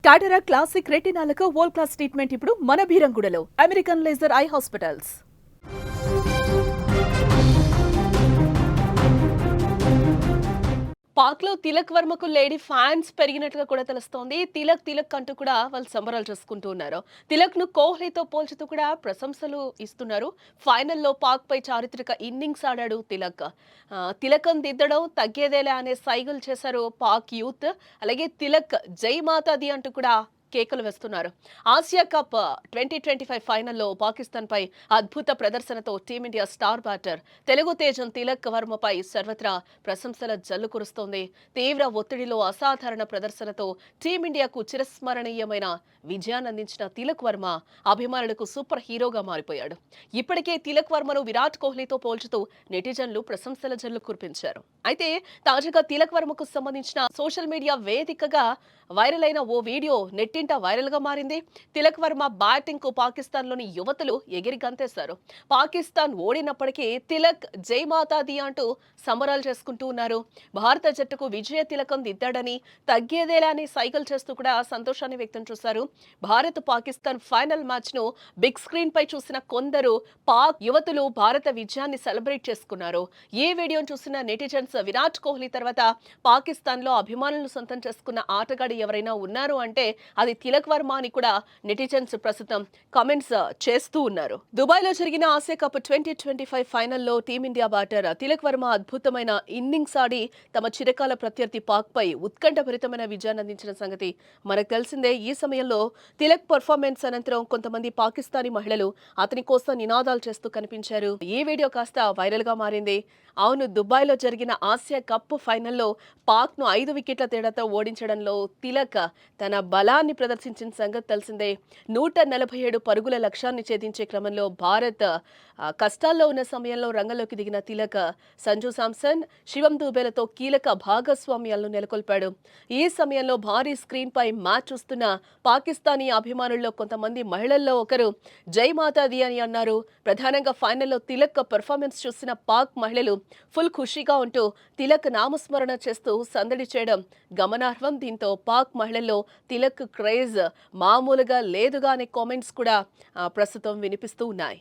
కాటరా క్లాసిక్ రెటినాలకు world class treatment ఇప్పుడు మన భీరంగూడలో American laser eye hospitals. Pak లో తిలక్ వర్మకు లేడీ ఫ్యాన్స్ పెరిగినట్లుగా కూడా తెలుస్తోంది. తిలక్ అంటూ కూడా వాళ్ళు సంబరాలు చేసుకుంటూ ఉన్నారు. తిలక్ ను కోహ్లీతో పోల్చుతూ కూడా ప్రశంసలు ఇస్తున్నారు. ఫైనల్లో పాక్ పై చారిత్రక ఇన్నింగ్స్ ఆడాడు తిలక్. తిలకం దిద్దడం తగ్గేదేలే అనే సైగలు చేశారు పాక్ యూత్. అలాగే తిలక్ జై మాతాది అంటూ కూడా కేకలు వేస్తున్నారు. ఆసియా కప్ 2025 ఫైనల్లో పాకిస్తాన్ పై అద్భుత ప్రదర్శనతో టీమిండియా స్టార్ బ్యాటర్ తెలుగు తేజం తిలక్ వర్మపై సర్వత్రా ప్రశంసల జల్లు కురుస్తోంది. తీవ్ర ఒత్తిడిలో అసాధారణ ప్రదర్శనతో టీమిండియాకు చిరస్మరణీయమైన విజయాన్ని అందించిన తిలక్ వర్మ అభిమానులకు సూపర్ హీరోగా మారిపోయాడు. ఇప్పటికే తిలక్ వర్మను విరాట్ కోహ్లీతో పోల్చుతూ నెటిజన్లు ప్రశంసల జల్లు కురిపించారు. అయితే తాజాగా తిలక్ వర్మకు సంబంధించిన సోషల్ మీడియా వేదికగా వైరల్ అయిన ఓ వీడియో నెట్టింట వైరల్ గా మారింది. తిలక్ వర్మ బ్యాటింగ్ కు పాకిస్తాన్ లోని యువతులు ఎగిరి గంతేశారు. పాకిస్తాన్ ఓడినప్పటికీ తిలక్ జై మాతాది అంటూ సంబరాలు చేసుకుంటూ ఉన్నారు. భారత జట్టుకు విజయ తిలకం దిద్దాడని తగ్గేదేలా అని సైకిల్ చేస్తూ కూడా సంతోషాన్ని వ్యక్తం చేశారు. భారత్ పాకిస్తాన్ ఫైనల్ మ్యాచ్ ను బిగ్ స్క్రీన్ పై చూసిన కొందరు పాక్ యువతులు భారత విజయాన్ని సెలబ్రేట్ చేసుకున్నారు. ఈ వీడియోను చూసిన నెటిజన్స్ విరాట్ కోహ్లీ తర్వాత పాకిస్తాన్ లో అభిమానులను సొంతం చేసుకున్న ఆటగాడి ఎవరైనా ఉన్నారు అంటే అది తిలక్ వర్మ అని కూడా నెటిజన్స్ ప్రస్తుతం కామెంట్స్ చేస్తూ ఉన్నారు. దుబాయ్ లో జరిగిన ఆసియా కప్ 2025 ఫైనల్లో టీమిండియా బ్యాటర్ తిలక్ వర్మ అద్భుతమైన ఇన్నింగ్స్ ఆడి తమ చిరకాల ప్రత్యర్థి పాక్ పై ఉత్కంఠభరితమైన విజయాన్ని అందించిన సంగతి మనకు తెలిసిందే. ఈ సమయంలో తిలక్ పర్ఫార్మెన్స్ అనంతరం కొంతమంది పాకిస్తానీ మహిళలు అతని కోసం నినాదాలు చేస్తూ కనిపించారు. ఈ వీడియో కాస్త వైరల్ గా మారింది. అవును, దుబాయ్ లో జరిగిన ఆసియా కప్ ఫైనల్లో పాక్ ను 5 వికెట్ల తేడాతో ఓడించడంలో తిలక్ తన బలాన్ని ప్రదర్శించిన సంగతి తెలిసిందే. 147 పరుగుల లక్ష్యాన్ని ఛేదించే క్రమంలో భారత్ కష్టాల్లో ఉన్న సమయంలో రంగంలోకి దిగిన తిలక్ సంజు శాంసన్, శివం దూబేలతో కీలక భాగస్వామ్యాలను నెలకొల్పాడు. ఈ సమయంలో భారీ స్క్రీన్ పై మ్యాచ్ చూస్తున్న పాకిస్తానీ అభిమానుల్లో కొంతమంది మహిళల్లో ఒకరు జై మాతాది అని అన్నారు. ప్రధానంగా ఫైనల్లో తిలక్ పెర్ఫార్మెన్స్ చూసిన పాక్ మహిళలు ఫుల్ ఖుషీగా ఉంటూ తిలక్ నామస్మరణ చేస్తూ సందడి చేయడం గమనార్హం. దీంతో పాక్ మహిళల్లో తిలక్ క్రేజ్ మామూలుగా లేదుగా అనే కామెంట్స్ కూడా ప్రస్తుతం వినిపిస్తూ ఉన్నాయి.